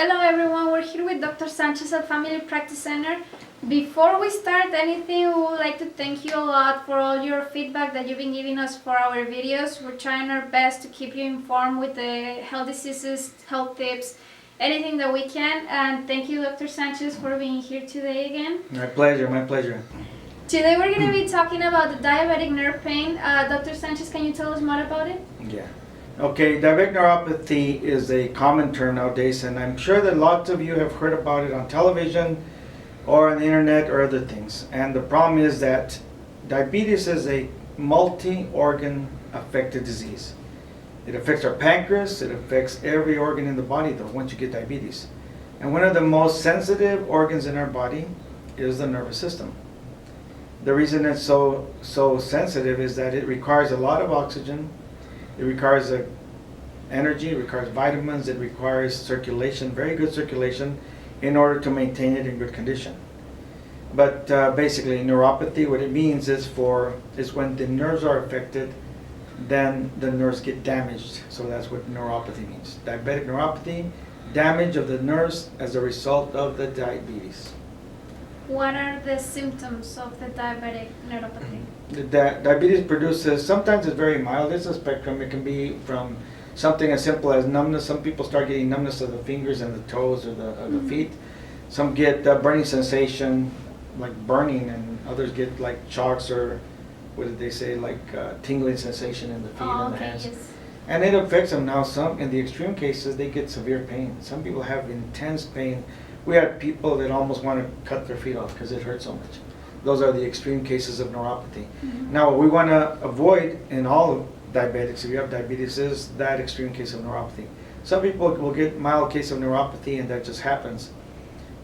Hello everyone, we're here with Dr. Sanchez at Family Practice Center. Before we start anything, we would like to thank you a lot for all your feedback that you've been giving us for our videos. We're trying our best to keep you informed with the health diseases, health tips, anything that we can. And thank you, Dr. Sanchez, for being here today again. My pleasure, my pleasure. Today we're going to be talking about the diabetic nerve pain. Dr. Sanchez, can you tell us more about it? Yeah. Okay, diabetic neuropathy is a common term nowadays, and I'm sure that lots of you have heard about it on television or on the internet or other things. And the problem is that diabetes is a multi-organ affected disease. It affects our pancreas, it affects every organ in the body though once you get diabetes. And one of the most sensitive organs in our body is the nervous system. The reason it's so sensitive is that it requires a lot of oxygen. It requires energy, it requires vitamins, it requires circulation, very good circulation, in order to maintain it in good condition. But basically, neuropathy, what it means is when the nerves are affected, then the nerves get damaged. So that's what neuropathy means. Diabetic neuropathy, damage of the nerves as a result of the diabetes. What are the symptoms of the diabetic neuropathy? The diabetes produces, sometimes it's very mild, it's a spectrum. It can be from something as simple as numbness. Some people start getting numbness of the fingers and the toes or the feet. Some get burning sensation, like burning, and others get like shocks or, what did they say, like tingling sensation in the feet and the hands. Yes. And it affects them now. Some, in the extreme cases, they get severe pain. Some people have intense pain. We had people that almost want to cut their feet off because it hurts so much. Those are the extreme cases of neuropathy. Mm-hmm. Now, what we want to avoid in all diabetics, if you have diabetes, is that extreme case of neuropathy. Some people will get mild case of neuropathy and that just happens.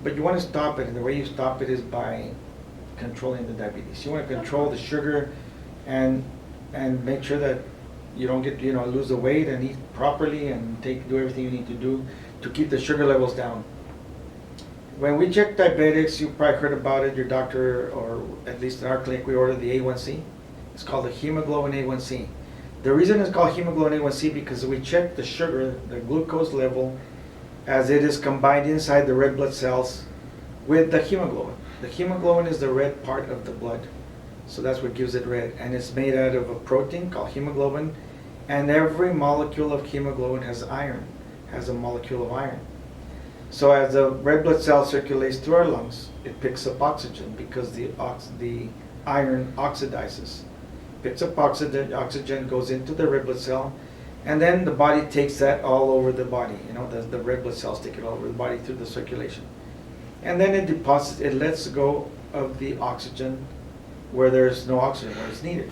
But you want to stop it, and the way you stop it is by controlling the diabetes. You want to control the sugar and make sure that you don't get, lose the weight and eat properly and do everything you need to do to keep the sugar levels down. When we check diabetics, you probably heard about it, your doctor, or at least in our clinic, we order the A1c. It's called the Hemoglobin A1c. The reason it's called Hemoglobin A1c because we check the sugar, the glucose level, as it is combined inside the red blood cells with the hemoglobin. The hemoglobin is the red part of the blood, so that's what gives it red. And it's made out of a protein called hemoglobin, and every molecule of hemoglobin has iron, has a molecule of iron. So as the red blood cell circulates through our lungs, it picks up oxygen because the iron oxidizes. Picks up oxygen goes into the red blood cell, and then the body takes that all over the body. The red blood cells take it all over the body through the circulation. And then it lets go of the oxygen where there's no oxygen, where it's needed.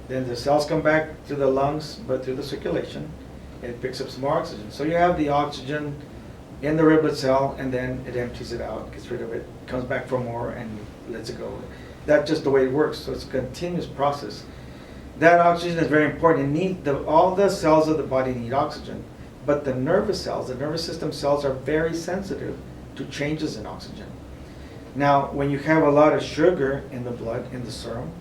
Then the cells come back to the lungs, but through the circulation, it picks up some more oxygen. So you have the oxygen in the red blood cell, and then it empties it out, gets rid of it, comes back for more, and lets it go. That's just the way it works. So it's a continuous process. That oxygen is very important. All the cells of the body need oxygen, but the nervous cells, the nervous system cells, are very sensitive to changes in oxygen. Now, when you have a lot of sugar in the blood, in the serum,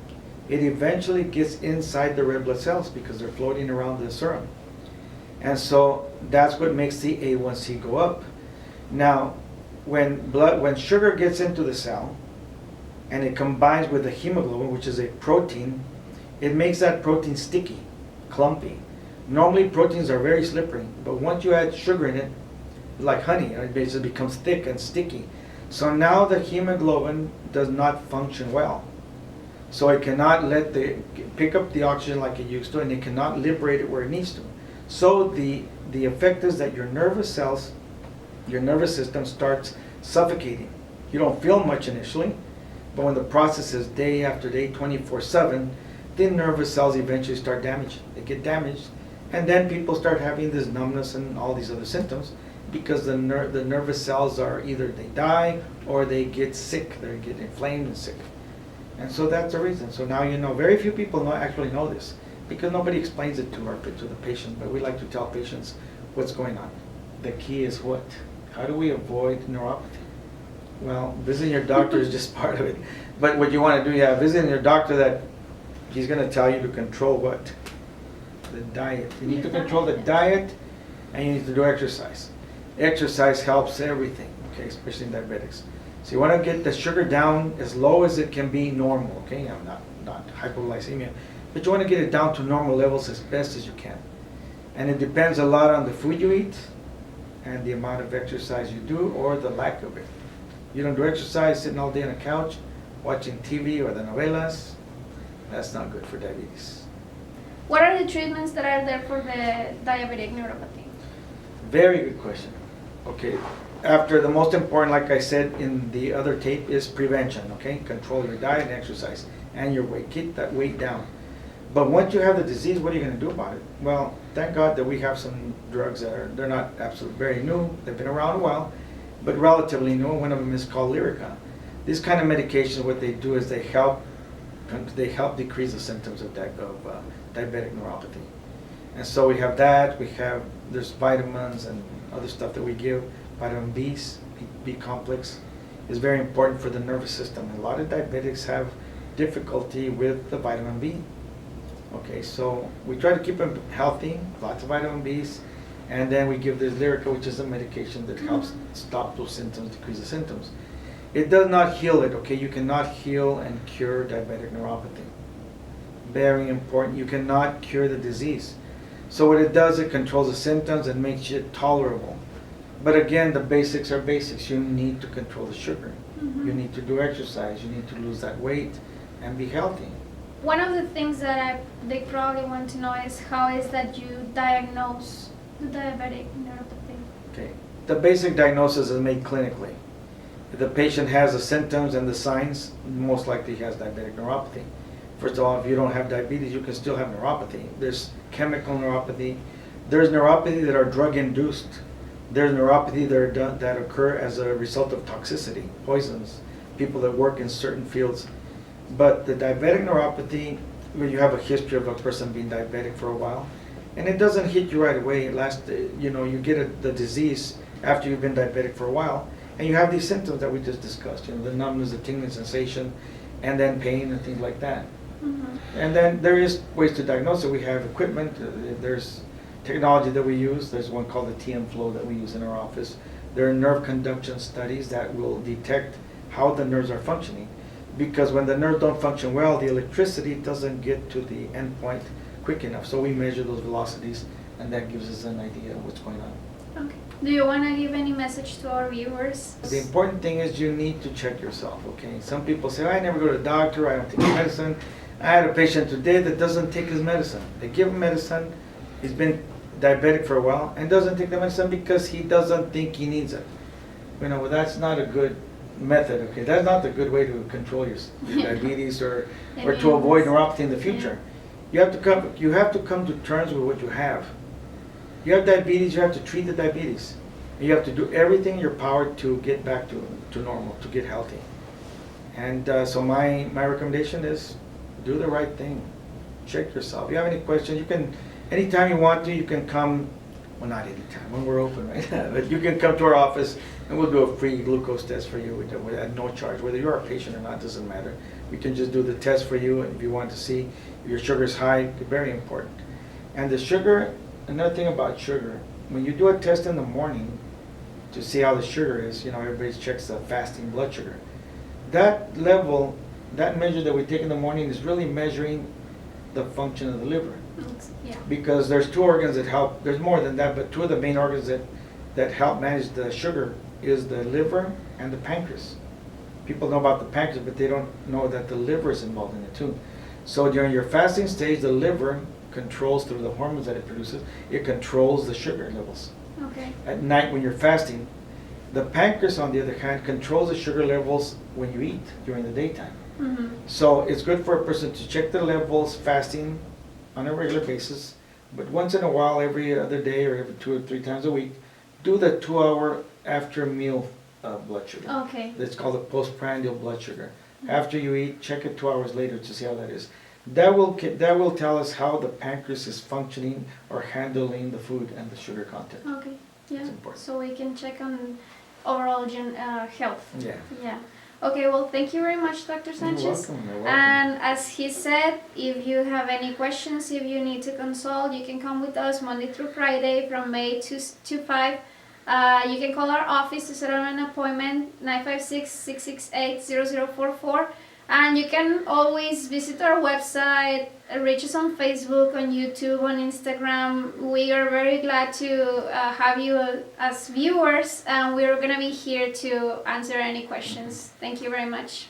it eventually gets inside the red blood cells because they're floating around the serum. And so that's what makes the A1c go up. Now, when sugar gets into the cell and it combines with the hemoglobin, which is a protein, it makes that protein sticky, clumpy. Normally proteins are very slippery, but once you add sugar in it, like honey, it basically becomes thick and sticky. So now the hemoglobin does not function well. So it cannot pick up the oxygen like it used to, and it cannot liberate it where it needs to. So the effect is that your nervous cells, your nervous system starts suffocating. You don't feel much initially, but when the process is day after day, 24/7, the nervous cells eventually start damaged. They get damaged, and then people start having this numbness and all these other symptoms because the nervous cells are either they die or they get sick, they get inflamed and sick. And so that's the reason. So now very few people actually know this, because nobody explains it to the patient, but we like to tell patients what's going on. The key is what? How do we avoid neuropathy? Well, visiting your doctor is just part of it. But what you want to do, visiting your doctor, that he's going to tell you to control what? The diet. You need to control the diet, and you need to do exercise. Exercise helps everything, okay, especially in diabetics. So you want to get the sugar down as low as it can be normal, okay? I'm not hypoglycemia, but you want to get it down to normal levels as best as you can. And it depends a lot on the food you eat and the amount of exercise you do or the lack of it. You don't do exercise, sitting all day on a couch, watching TV or the novelas, that's not good for diabetes. What are the treatments that are there for the diabetic neuropathy? Very good question. Okay, after the most important, like I said in the other tape, is prevention, okay? Control your diet and exercise and your weight. Keep that weight down. But once you have the disease, what are you going to do about it? Well, thank God that we have some drugs that they're not absolutely very new. They've been around a while, but relatively new. One of them is called Lyrica. These kind of medications, what they do is they help decrease the symptoms of diabetic neuropathy. And so we have that. There's vitamins and other stuff that we give. Vitamin B complex is very important for the nervous system. A lot of diabetics have difficulty with the vitamin B. Okay, so we try to keep them healthy, lots of vitamin Bs, and then we give this Lyrica, which is a medication that helps stop those symptoms, decrease the symptoms. It does not heal it, okay? You cannot heal and cure diabetic neuropathy. Very important, you cannot cure the disease. So what it does, it controls the symptoms and makes it tolerable. But again, the basics are basics. You need to control the sugar. You need to do exercise. You need to lose that weight and be healthy. One of the things that they probably want to know is how is that you diagnose the diabetic neuropathy? Okay. The basic diagnosis is made clinically. If the patient has the symptoms and the signs, most likely he has diabetic neuropathy. First of all, if you don't have diabetes, you can still have neuropathy. There's chemical neuropathy. There's neuropathy that are drug-induced. There's neuropathy that occur as a result of toxicity, poisons, people that work in certain fields. But the diabetic neuropathy, when you have a history of a person being diabetic for a while, and it doesn't hit you right away. It lasts, you get the disease after you've been diabetic for a while, and you have these symptoms that we just discussed, the numbness, the tingling sensation, and then pain and things like that. And then there is ways to diagnose it. We have equipment, there's technology that we use. There's one called the TM flow that we use in our office. There are nerve conduction studies that will detect how the nerves are functioning. Because when the nerves don't function well, the electricity doesn't get to the end point quick enough. So we measure those velocities, and that gives us an idea of what's going on. Okay. Do you want to give any message to our viewers? The important thing is you need to check yourself, okay? Some people say, I never go to the doctor, I don't take medicine. I had a patient today that doesn't take his medicine. They give him medicine, he's been diabetic for a while, and doesn't take the medicine because he doesn't think he needs it. Well, that's not a good method, okay? That's not the good way to control your diabetes or to avoid neuropathy in the future. You have to come to terms with what you have. You have diabetes, you have to treat the diabetes. You have to do everything in your power to get back to normal, to get healthy. And so my recommendation is do the right thing. Check yourself. If you have any questions, you can, anytime you want to, you can come, well, not anytime, when we're open, right? But you can come to our office and we'll do a free glucose test for you at no charge. Whether you're a patient or not, doesn't matter. We can just do the test for you, and if you want to see if your sugar is high, very important. And the sugar, another thing about sugar, when you do a test in the morning to see how the sugar is, everybody checks the fasting blood sugar. That level, that measure that we take in the morning is really measuring the function of the liver. Yeah. Because there's two organs that help, there's more than that, but two of the main organs that help manage the sugar is the liver and the pancreas. People know about the pancreas, but they don't know that the liver is involved in it too. So during your fasting stage, the liver controls, through the hormones that it produces, it controls the sugar levels. Okay. At night when you're fasting, the pancreas, on the other hand, controls the sugar levels when you eat during the daytime. So it's good for a person to check the levels fasting on a regular basis, but once in a while, every other day or every 2 or 3 times a week, do the 2-hour after meal blood sugar. Okay. It's called the postprandial blood sugar. After you eat, check it 2 hours later to see how that is. That will tell us how the pancreas is functioning or handling the food and the sugar content. Okay. Yeah. It's important. So we can check on overall health. Yeah. Yeah. Okay, well, thank you very much, Dr. Sanchez. You're welcome. You're welcome. And as he said, if you have any questions, if you need to consult, you can come with us Monday through Friday from 8 to 5 You can call our office to set up an appointment, 956-668-0044. And you can always visit our website, reach us on Facebook, on YouTube, on Instagram. We are very glad to have you as viewers, and we're going to be here to answer any questions. Thank you very much.